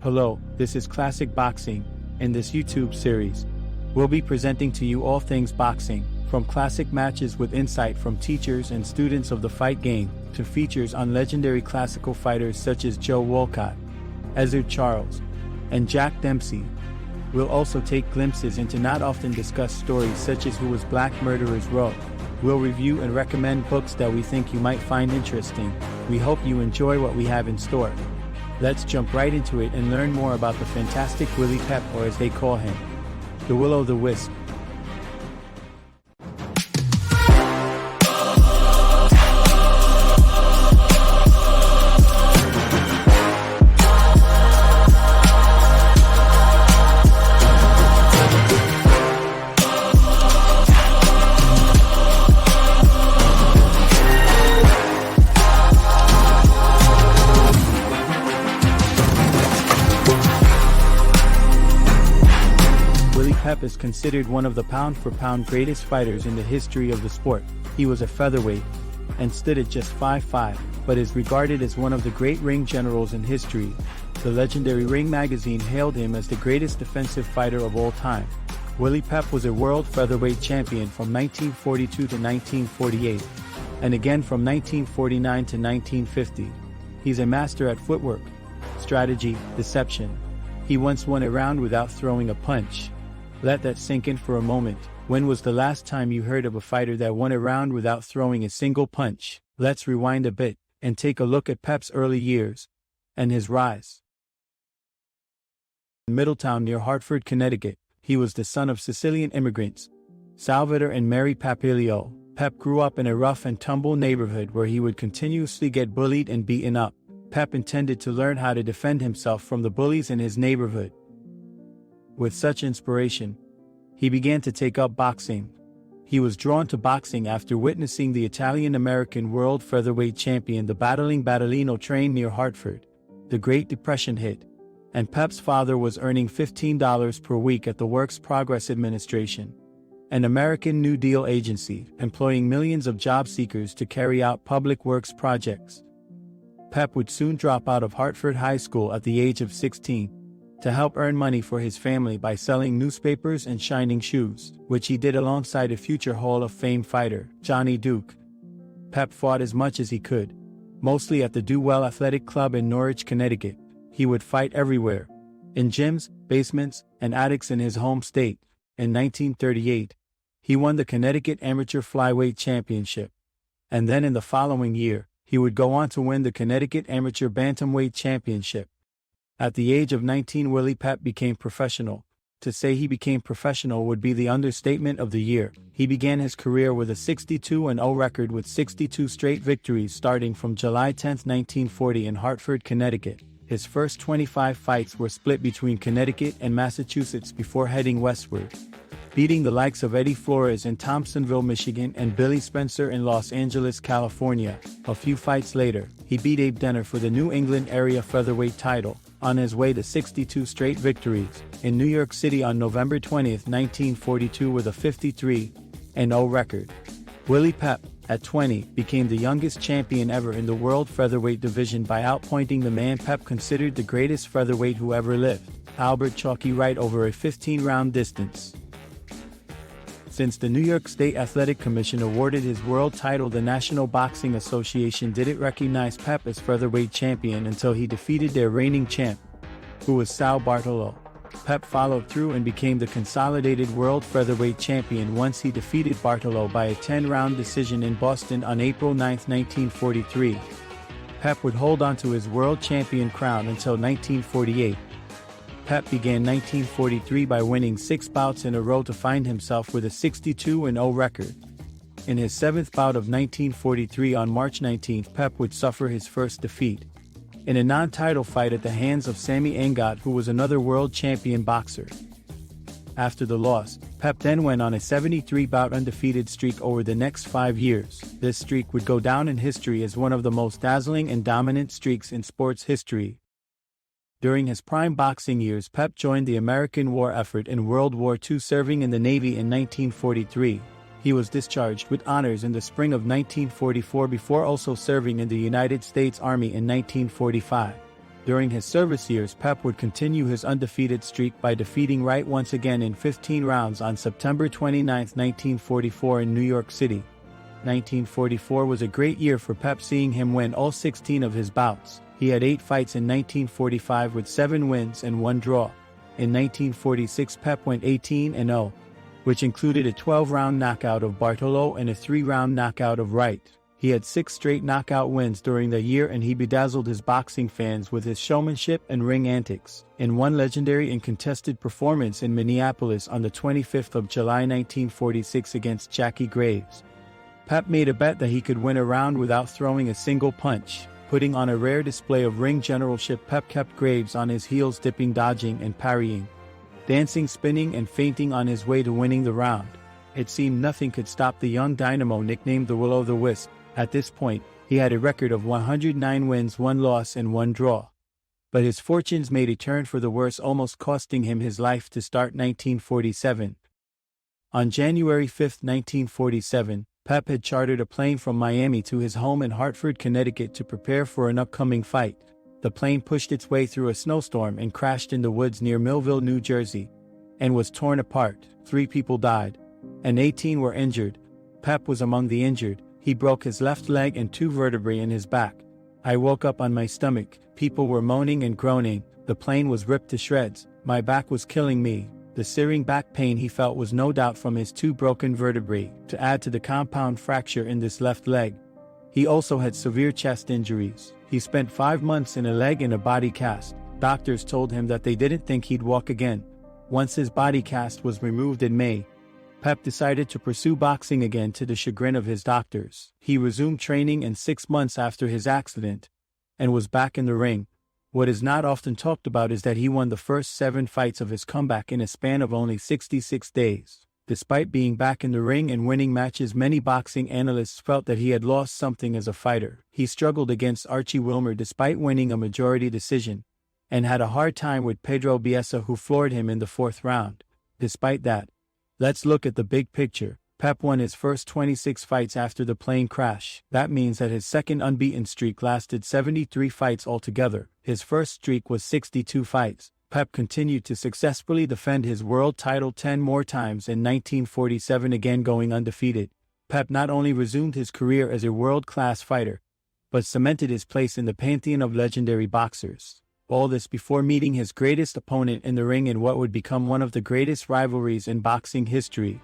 Hello, this is Classic Boxing. In this YouTube series, we'll be presenting to you all things boxing, from classic matches with insight from teachers and students of the fight game, to features on legendary classical fighters such as Joe Walcott, Ezzard Charles, and Jack Dempsey. We'll also take glimpses into not often discussed stories such as Who Was Black Murderers Row. We'll review and recommend books that we think you might find interesting. We hope you enjoy what we have in store. Let's jump right into it and learn more about the fantastic Willie Pep, or as they call him, the Willow the Wisp. Pep is considered one of the pound-for-pound greatest fighters in the history of the sport. He was a featherweight and stood at just 5'5", but is regarded as one of the great ring generals in history. The legendary Ring magazine hailed him as the greatest defensive fighter of all time. Willie Pep was a world featherweight champion from 1942 to 1948, and again from 1949 to 1950. He's a master at footwork, strategy, deception. He once won a round without throwing a punch. Let that sink in for a moment. When was the last time you heard of a fighter that won a round without throwing a single punch? Let's rewind a bit and take a look at Pep's early years and his rise. In Middletown near Hartford, Connecticut, he was the son of Sicilian immigrants, Salvador and Mary Papilio. Pep grew up in a rough and tumble neighborhood where he would continuously get bullied and beaten up. Pep intended to learn how to defend himself from the bullies in his neighborhood. With such inspiration, he began to take up boxing. He was drawn to boxing after witnessing the Italian-American world featherweight champion, the battling Battalino, train near Hartford. The Great Depression hit, and Pep's father was earning $15 per week at the Works Progress Administration, an American New Deal agency employing millions of job seekers to carry out public works projects. Pep would soon drop out of Hartford High School at the age of 16. To help earn money for his family by selling newspapers and shining shoes, which he did alongside a future Hall of Fame fighter, Johnny Duke. Pep fought as much as he could, mostly at the Do Well Athletic Club in Norwich, Connecticut. He would fight everywhere, in gyms, basements, and attics in his home state. In 1938, he won the Connecticut Amateur Flyweight Championship, and then in the following year, he would go on to win the Connecticut Amateur Bantamweight Championship. At the age of 19, Willie Pep became professional. To say he became professional would be the understatement of the year. He began his career with a 62-0 record with 62 straight victories starting from July 10, 1940 in Hartford, Connecticut. His first 25 fights were split between Connecticut and Massachusetts before heading westward, beating the likes of Eddie Flores in Thompsonville, Michigan, and Billy Spencer in Los Angeles, California. A few fights later, he beat Abe Denner for the New England area featherweight title, on his way to 62 straight victories, in New York City on November 20, 1942 with a 53-0 record. Willie Pep, at 20, became the youngest champion ever in the world featherweight division by outpointing the man Pep considered the greatest featherweight who ever lived, Albert Chalky Wright, over a 15-round distance. Since the New York State Athletic Commission awarded his world title, the National Boxing Association didn't recognize Pep as featherweight champion until he defeated their reigning champ, who was Sal Bartolo. Pep followed through and became the consolidated world featherweight champion once he defeated Bartolo by a 10-round decision in Boston on April 9, 1943. Pep would hold on to his world champion crown until 1948. Pep began 1943 by winning 6 bouts in a row to find himself with a 62-0 record. In his 7th bout of 1943 on March 19, Pep would suffer his first defeat, in a non-title fight at the hands of Sammy Angot, who was another world champion boxer. After the loss, Pep then went on a 73-bout undefeated streak over the next 5 years. This streak would go down in history as one of the most dazzling and dominant streaks in sports history. During his prime boxing years, Pep joined the American war effort in World War II, serving in the Navy in 1943. He was discharged with honors in the spring of 1944 before also serving in the United States Army in 1945. During his service years, Pep would continue his undefeated streak by defeating Wright once again in 15 rounds on September 29, 1944 in New York City. 1944 was a great year for Pep, seeing him win all 16 of his bouts. He had 8 fights in 1945 with 7 wins and 1 draw. In 1946, Pep went 18-0, which included a 12-round knockout of Bartolo and a 3-round knockout of Wright. He had 6 straight knockout wins during the year, and he bedazzled his boxing fans with his showmanship and ring antics. In one legendary and contested performance in Minneapolis on the 25th of July 1946 against Jackie Graves, Pep made a bet that he could win a round without throwing a single punch. Putting on a rare display of ring generalship, Pep kept Graves on his heels, dipping, dodging, and parrying, dancing, spinning, and feinting on his way to winning the round. It seemed nothing could stop the young dynamo, nicknamed the Will-O'-the-Wisp. At this point, he had a record of 109 wins, 1 loss, and 1 draw. But his fortunes made a turn for the worse, almost costing him his life to start 1947. On January 5, 1947, Pep had chartered a plane from Miami to his home in Hartford, Connecticut to prepare for an upcoming fight. The plane pushed its way through a snowstorm and crashed in the woods near Millville, New Jersey, and was torn apart. 3 people died, and 18 were injured. Pep was among the injured. He broke his left leg and 2 vertebrae in his back. I woke up on my stomach. People were moaning and groaning. The plane was ripped to shreds. My back was killing me. The searing back pain he felt was no doubt from his 2 broken vertebrae, to add to the compound fracture in this left leg. He also had severe chest injuries. He spent 5 months in a leg and a body cast. Doctors told him that they didn't think he'd walk again. Once his body cast was removed in May, Pep decided to pursue boxing again, to the chagrin of his doctors. He resumed training in 6 months after his accident, and was back in the ring. What is not often talked about is that he won the first 7 fights of his comeback in a span of only 66 days. Despite being back in the ring and winning matches, many boxing analysts felt that he had lost something as a fighter. He struggled against Archie Wilmer despite winning a majority decision, and had a hard time with Pedro Biesa, who floored him in the 4th round. Despite that, let's look at the big picture. Pep won his first 26 fights after the plane crash. That means that his second unbeaten streak lasted 73 fights altogether. His first streak was 62 fights. Pep continued to successfully defend his world title 10 more times in 1947, again going undefeated. Pep not only resumed his career as a world-class fighter, but cemented his place in the pantheon of legendary boxers. All this before meeting his greatest opponent in the ring in what would become one of the greatest rivalries in boxing history.